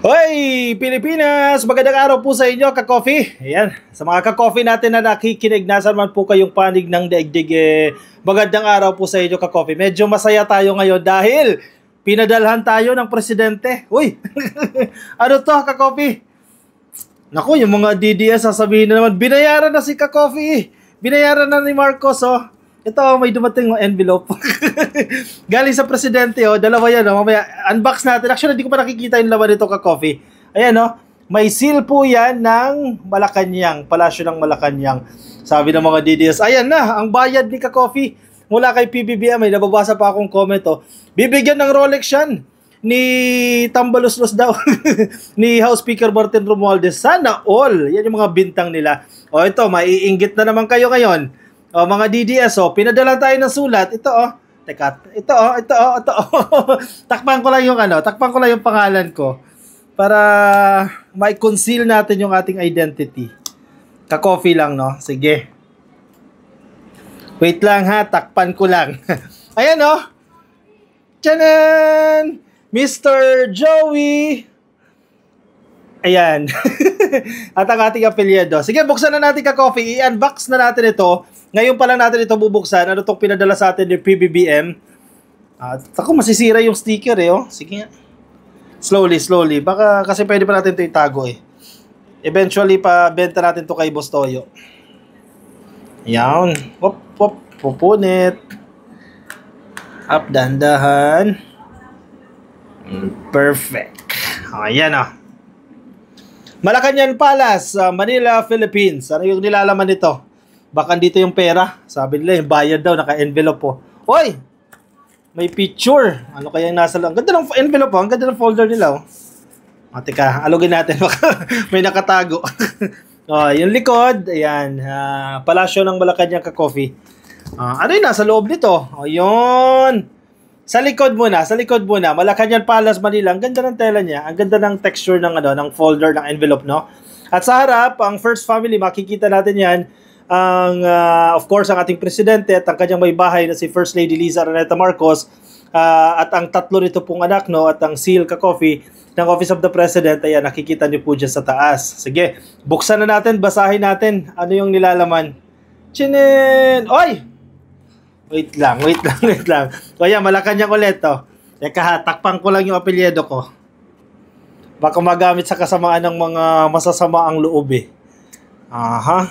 Hoy, Pilipinas! Magandang araw po sa inyo, ka-coffee. Ayan, sa mga ka-coffee natin na nakikinig, nasan man po kayong panig ng daigdig, magandang araw po sa inyo, ka-coffee. Medyo masaya tayo ngayon dahil pinadalhan tayo ng presidente. Uy, ano to, ka-coffee? Naku, yung mga DDS sasabihin na naman, binayaran na si ka-coffee. Binayaran na ni Marcos, oh. Ito, may dumating ng envelope. Galing sa presidente, oh. Dalawa yan, oh. Mamaya, unbox natin. Actually, hindi ko pa nakikita yung laman nito, ka-coffee. Ayan, oh. May seal po yan ng Malacanang. Palasyo ng Malacanang. Sabi ng mga DDS, ayan na, ang bayad ni ka-coffee. Mula kay PBBM, may nababasa pa akong comment, oh. Bibigyan ng Rolex yan ni Tambaluslos daw. Ni House Speaker Martin Romualdez. Sana all. Yan yung mga bintang nila. O, ito, maiinggit na naman kayo ngayon. O, mga DDS, pinadala tayo ng sulat. Ito, teka, ito, takpan ko lang yung pangalan ko para ma-conceal natin yung ating identity. Ka-coffee lang, no? Sige. Wait lang, ha? Takpan ko lang. Ayan, Tiyanan! Mr. Joey! Ayan. At ang ating apelyido. Sige, buksan na natin, ka-coffee. I-unbox na natin ito. Ngayon pa lang natin ito bubuksan. Ano itong pinadala sa atin ni PBBM? Ako, masisira yung sticker, Sige nga. Slowly. Baka kasi pwede pa natin ito itago, Eventually, pa-benta natin ito kay Boss Toyo. Ayan. Pupunit. Up, dandahan. Perfect. Ayan, Malacanang Palace, Manila, Philippines. Ano yung nilalaman nito? Baka dito yung pera. Sabi nila yung bayad daw, naka-envelope po. Hoy! May picture. Ano kaya yung nasa lang? Ganda ng envelope po. Ang ganda ng folder nila, Teka, alugin natin. May nakatago. Yung likod. Ayan. Palasyo ng Malacanang, ka-coffee. Ano yung nasa loob nito? Yun. Sa likod muna. Malacanang Palace, Manila. Ang ganda ng tela niya. Ang ganda ng texture ng ng folder ng envelope, no? At sa harap, ang first family, makikita natin 'yan. Of course, ang ating presidente at ang kanyang may bahay na si First Lady Liza Araneta Marcos, at ang tatlo nito pong anak, no, at ang seal, ka-coffee ng Office of the President. Ayan, nakikita niyo po dyan sa taas. Sige, buksan na natin, basahin natin ano yung nilalaman. Chinin! Oy! Wait lang. O yan, Malacanang ulit, Teka, takpan ko lang yung apelyido ko. Baka magamit sa kasamaan ng mga masasama ang loob, Aha.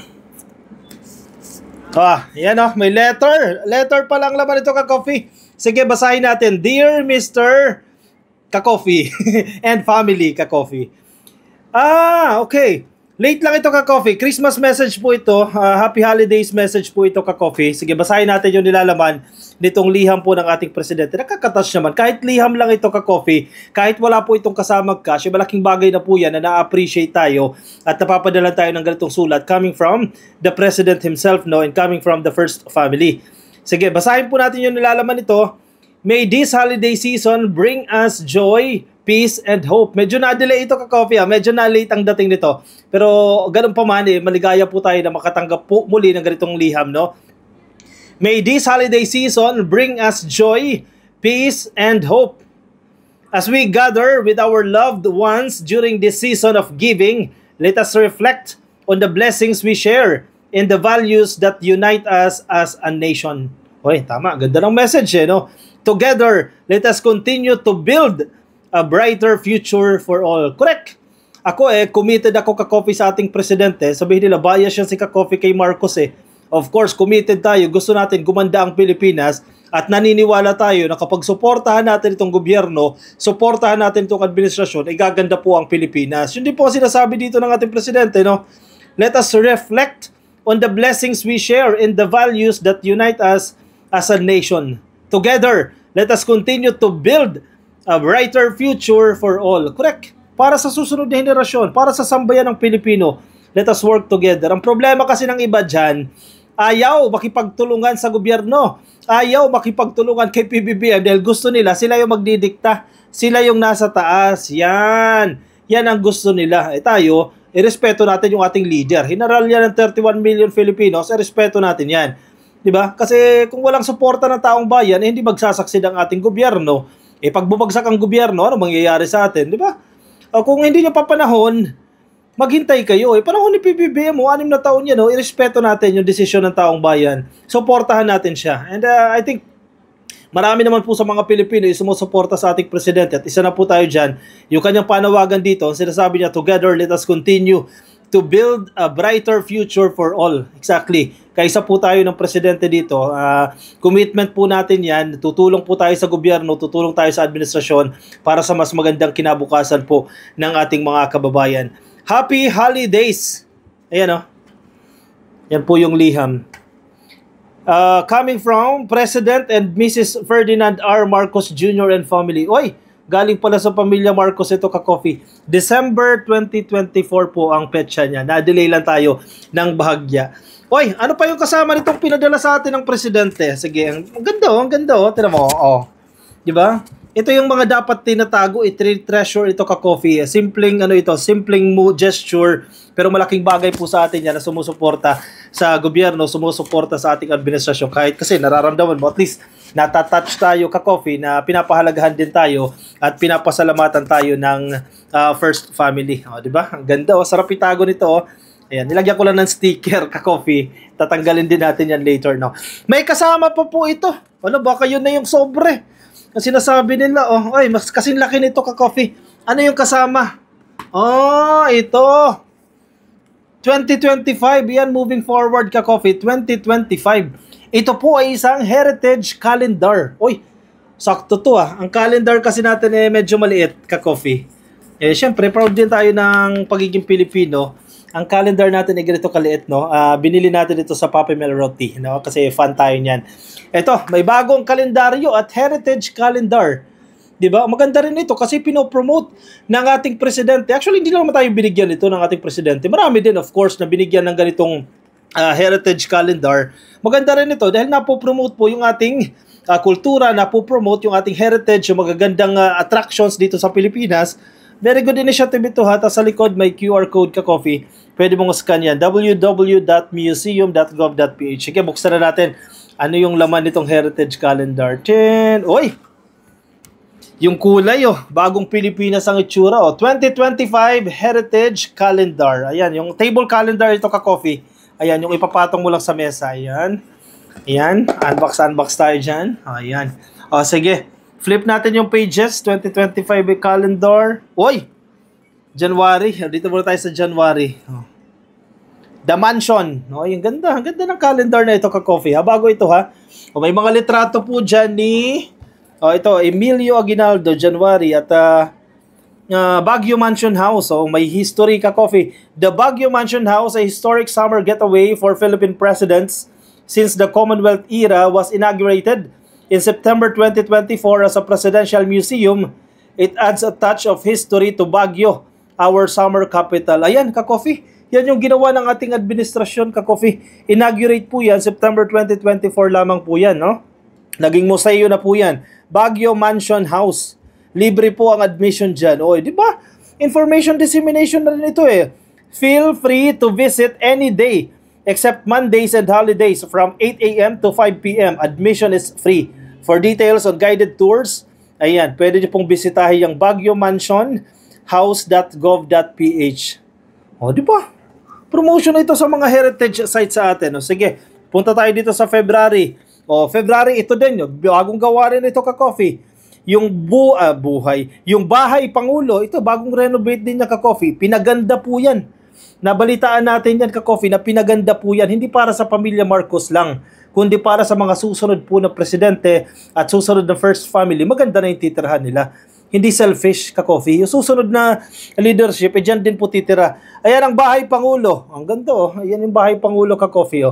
Yan, may letter. Letter pa lang laman ito, ka-coffee. Sige, basahin natin. Dear Mr. ka-coffee and family, ka-coffee. Okay. Late lang ito, ka-coffee. Christmas message po ito. Happy holidays message po ito, ka-coffee. Sige, basahin natin yung nilalaman nitong liham po ng ating presidente. Nakakatas naman. Kahit liham lang ito, ka-coffee, kahit wala po itong kasamang cash, malaking bagay na po yan na na-appreciate tayo at napapadala tayo ng ganitong sulat coming from the president himself, no, and coming from the first family. Sige, basahin po natin yung nilalaman nito. May this holiday season bring us joy, peace, and hope. Medyo na-delay ito, ka-coffee, Medyo na-late ang dating nito. Pero ganun pa man, maligaya po tayo na makatanggap po muli ng ganitong liham, no? May this holiday season bring us joy, peace, and hope. As we gather with our loved ones during this season of giving, let us reflect on the blessings we share and the values that unite us as a nation. Hoy, tama. Ganda ng message, no? Together, let us continue to build a brighter future for all. Correct. Ako, committed ako, ka-coffee, sa ating presidente. Sabihin nila, bias yan si ka-coffee kay Marcos, Of course, committed tayo. Gusto natin gumanda ang Pilipinas at naniniwala tayo na kapag suportahan natin itong gobyerno, suportahan natin itong administrasyon, gaganda po ang Pilipinas. Yun din po ang sinasabi dito ng ating presidente, no? Let us reflect on the blessings we share and the values that unite us as a nation. Together, let us continue to build a brighter future for all. Correct. Para sa susunod na henerasyon, para sa sambayan ng Pilipino, let us work together. Ang problema kasi ng iba dyan, ayaw makipagtulungan sa gobyerno. Ayaw makipagtulungan kay PBBM dahil gusto nila, sila yung magdidikta. Sila yung nasa taas. Yan. Yan ang gusto nila. Tayo, irespeto natin yung ating leader. Hinaral yan ng 31 million Filipinos, irespeto natin yan. Diba? Kasi kung walang suporta ng taong bayan, hindi magsasaksid ang ating gobyerno. Pag bumagsak ang gobyerno, ano mangyayari sa atin? Diba? Kung hindi nyo pa panahon, maghintay kayo. Panahon ni PBBM mo, 6 na taon yan, irespeto natin yung desisyon ng taong bayan. Suportahan natin siya. And I think marami naman po sa mga Pilipino yung sumusuporta sa ating presidente at isa na po tayo dyan. Yung kanyang panawagan dito, sinasabi niya, together, let us continue to build a brighter future for all. Exactly. Kaisa po tayo ng presidente dito. Commitment po natin yan. Tutulong po tayo sa gobyerno, tutulong tayo sa administrasyon para sa mas magandang kinabukasan po ng ating mga kababayan. Happy Holidays! Ayan o. Yan po yung liham. Coming from President and Mrs. Ferdinand R. Marcos Jr. and family. Oy, galing pala sa pamilya Marcos ito ka-coffee. December 2024 po ang petsa niya. Na-delay lang tayo ng bahagya. Oy, ano pa yung kasama nitong pinadala sa atin ng presidente? Sige, ang ganda oh. Tira mo, oh. Di ba? Ito yung mga dapat tinatago, i-treasure ito ka-coffee. Simpleng simpleng gesture, pero malaking bagay po sa atin yan na sumusuporta sa gobyerno, sumusuporta sa ating administrasyon. Kahit kasi nararamdaman mo, at least natatouch tayo ka-coffee na pinapahalagahan din tayo at pinapasalamatan tayo ng First Family. Di ba? Ang ganda, sarap itago nito. Ayan, nilagyan ko lang ng sticker ka-coffee. Tatanggalin din natin yan later. No? May kasama pa po ito. Baka yun na yung sobre. Ang sinasabi nila, mas kasing laki nito ka-coffee. Ano yung kasama? Ito. 2025, yan, moving forward ka-coffee, 2025. Ito po ay isang heritage calendar. Sakto to Ang calendar kasi natin medyo maliit ka-coffee. Syempre, proud din tayo ng pagiging Pilipino. Ang calendar natin ay ganito kaliit, no? Binili natin ito sa Papi Melroti, no? Kasi fan tayo niyan. Ito, may bagong kalendaryo at heritage calendar. 'Di ba? Maganda rin ito kasi pinopromote ng ating presidente. Actually, hindi lang tayo binigyan ito ng ating presidente. Marami din, of course, na binigyan ng ganitong heritage calendar. Maganda rin ito dahil napopromote po yung ating kultura, napopromote yung ating heritage, yung magagandang attractions dito sa Pilipinas. Very good initiative ito ha. Sa likod may QR code ka-coffee. Pwede mong scan yan. www.museum.gov.ph. Sige, buksan na natin. Ano yung laman nitong heritage calendar? Yung kulay bagong Pilipinas ang itsura 2025 heritage calendar. Ayan, yung table calendar ito ka-coffee. Ayan, yung ipapatong mo lang sa mesa. Ayan. Unbox tayo dyan. Ayan. Sige. Flip natin yung pages. 2025 calendar. January. Dito muna tayo sa January. The Mansion. Yung ganda. Ang ganda ng calendar na ito ka-coffee. Bago ito ha. May mga litrato po dyan ni ito, Emilio Aguinaldo, January. At Baguio Mansion House. May history ka-coffee. The Baguio Mansion House, a historic summer getaway for Philippine presidents since the Commonwealth era, was inaugurated in September 2024 as a presidential museum. It adds a touch of history to Baguio, our summer capital. Ayan, ka-coffee. Yan yung ginawa ng ating administrasyon, ka-coffee. Inaugurate po yan, September 2024 lamang po yan, no? Naging museo na po yan. Baguio Mansion House. Libre po ang admission dyan. Di ba? Information dissemination na rin ito Feel free to visit any day except Mondays and holidays from 8 a.m. to 5 p.m. Admission is free. For details on guided tours, ayan, pwede nyo pong bisitahin yung Baguio Mansion house.gov.ph. Di ba? Promotion ito sa mga heritage sites sa atin. Sige, punta tayo dito sa February. February ito din. Bagong gawa rin ito ka-coffee. Yung buhay. Yung bahay Pangulo, ito bagong renovate din niya ka-coffee. Pinaganda po yan. Nabalitaan natin yan ka-coffee na pinaganda po yan. Hindi para sa pamilya Marcos lang, kundi para sa mga susunod po na presidente at susunod na First Family. Maganda na yung titirhan nila. Hindi selfish ka-coffee. Yung susunod na leadership, dyan din po titira. Ayan ang bahay Pangulo. Ang ganda Ayan yung bahay Pangulo ka-coffee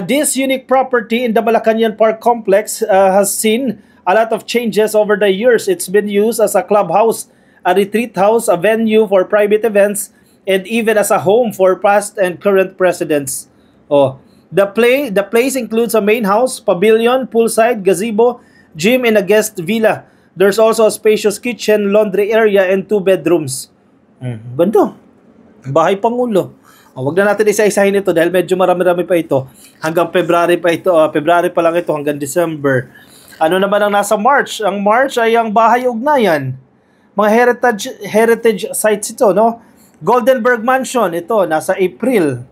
This unique property in the Malacañang Park Complex has seen a lot of changes over the years. It's been used as a clubhouse, a retreat house, a venue for private events, and even as a home for past and current presidents. The place includes a main house, pavilion, poolside, gazebo, gym, and a guest villa. There's also a spacious kitchen, laundry area, and 2 bedrooms. Ganda. Bahay Pangulo. Wag na natin isa-isahin ito dahil medyo marami-rami pa ito. Hanggang February pa ito. February pa lang ito hanggang December. Ano naman ang nasa March? Ang March ay ang Bahay Ugnayan. Mga heritage sites ito, no? Goldenberg Mansion, ito, nasa April.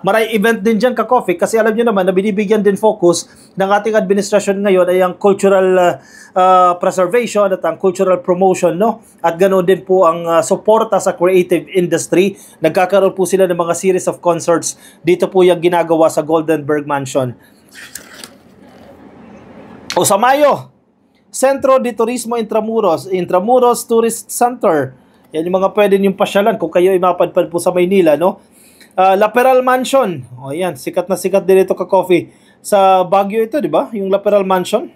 Maray event din dyan ka-coffee kasi alam nyo naman na binibigyan din focus ng ating administrasyon ngayon ay ang cultural preservation at ang cultural promotion, no? At ganoon din po ang suporta sa creative industry. Nagkakaroon po sila ng mga series of concerts. Dito po yung ginagawa sa Goldenberg Mansion. O sa Mayo, Centro de Turismo Intramuros Tourist Center. Yan yung mga pwede niyong pasyalan kung kayo ay mapadpad po sa Maynila, no? Laperal Mansion. O yan, sikat na sikat din ito ka-coffee. Sa Baguio ito, di ba? Yung Laperal Mansion.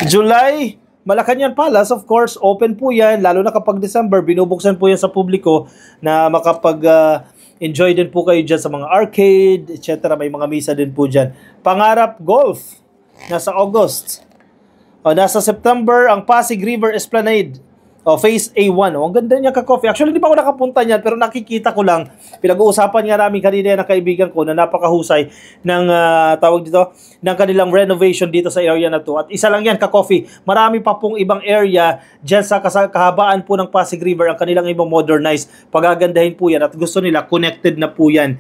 July, Malacanang Palace, of course, open po yan. Lalo na kapag December, binubuksan po yan sa publiko na makapag-enjoy din po kayo dyan sa mga arcade, etc. May mga misa din po dyan. Pangarap Golf, nasa August. Nasa September, ang Pasig River Esplanade. Phase A1. Ang ganda niya ka-coffee. Actually, di pa ako nakapunta niyan, pero nakikita ko lang. Pinag-uusapan nga namin kanina ng kaibigan ko na napakahusay ng tawag dito, ng kanilang renovation dito sa area na to. At isa lang yan ka-coffee. Marami pa pong ibang area dyan sa kahabaan po ng Pasig River ang kanilang ibang modernize. Pagagandahin po yan at gusto nila connected na po yan.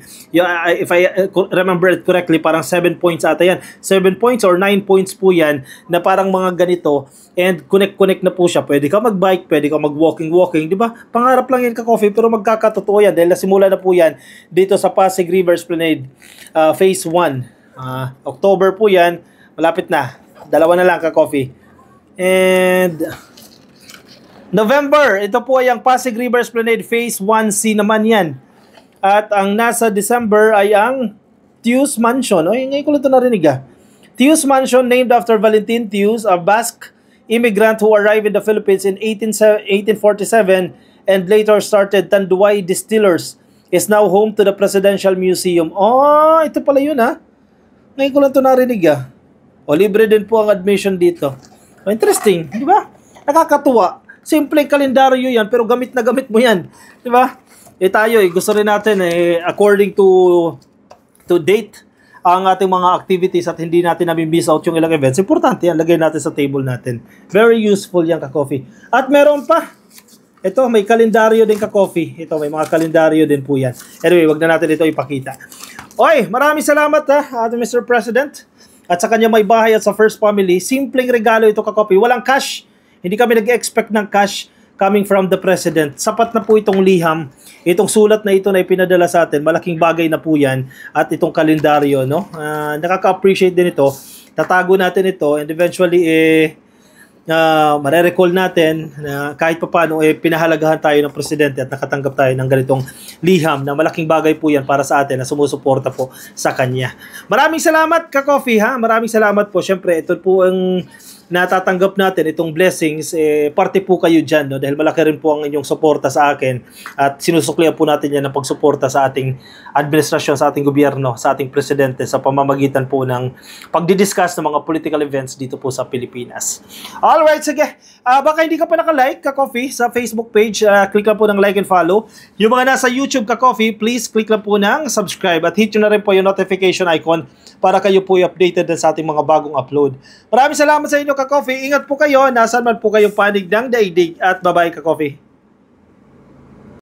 If I remember it correctly, parang 7 points ata yan. 7 points or 9 points po yan na parang mga ganito and connect na po siya. Pwede ka mag-bike, pwede ka mag-walking, di ba? Pangarap lang yan ka-coffee pero magkakatotoo yan dahil nasimula na po yan dito sa Pasig River Esplanade Phase 1. October po yan, malapit na. Dalawa na lang ka-coffee. And November, ito po ay ang Pasig River Esplanade Phase 1C naman yan. At ang nasa December ay ang Tews Mansion. Ngayon ko lang ito narinig Tews Mansion named after Valentin Tews, a Basque immigrant who arrived in the Philippines in 1847 and later started Tanduay Distillers, is now home to the Presidential Museum. Ito pala yun Ngayon ko lang ito narinig libre din po ang admission dito. Interesting, di ba? Nakakatuwa. Simpleng kalendaryo yan, pero gamit na gamit mo yan. Di ba? Tayo gusto rin natin according to date ang ating mga activities at hindi natin miss out yung ilang events. Importante yan, lagay natin sa table natin. Very useful yan ka-coffee. At meron pa. Ito, may kalendaryo din ka-coffee. Ito, may mga kalendaryo din po yan. Anyway, wag na natin ito ipakita. Maraming salamat Ating Mr. President. At sa kanya may bahay at sa First Family. Simpleng regalo ito ka-coffee. Walang cash. Hindi kami nag-expect ng cash coming from the President. Sapat na po itong liham. Itong sulat na ito na ipinadala sa atin, malaking bagay na po yan. At itong kalendaryo, no? Nakaka-appreciate din ito. Tatago natin ito and eventually, mare-recall natin na kahit pa paano, pinahalagahan tayo ng Presidente at nakatanggap tayo ng ganitong liham na malaking bagay po yan para sa atin na sumusuporta po sa kanya. Maraming salamat ka-coffee Maraming salamat po. Siyempre, ito po ang natatanggap natin itong blessings, parte po kayo dyan, no? Dahil malaki rin po ang inyong suporta sa akin at sinusuklian po natin yan ng pagsuporta sa ating administrasyon, sa ating gobyerno, sa ating presidente sa pamamagitan po ng pagdidiscuss ng mga political events dito po sa Pilipinas. Alright, sige. Baka hindi ka pa naka-like ka-coffee sa Facebook page, click lang po ng like and follow. Yung mga nasa YouTube ka-coffee, please click lang po ng subscribe at hit nyo na rin po yung notification icon para kayo po updated sa ating mga bagong upload. Maraming salamat sa inyo ka-coffee. Ingat po kayo, nasaan man po kayong panig ng daigdig at bye-bye ka-coffee.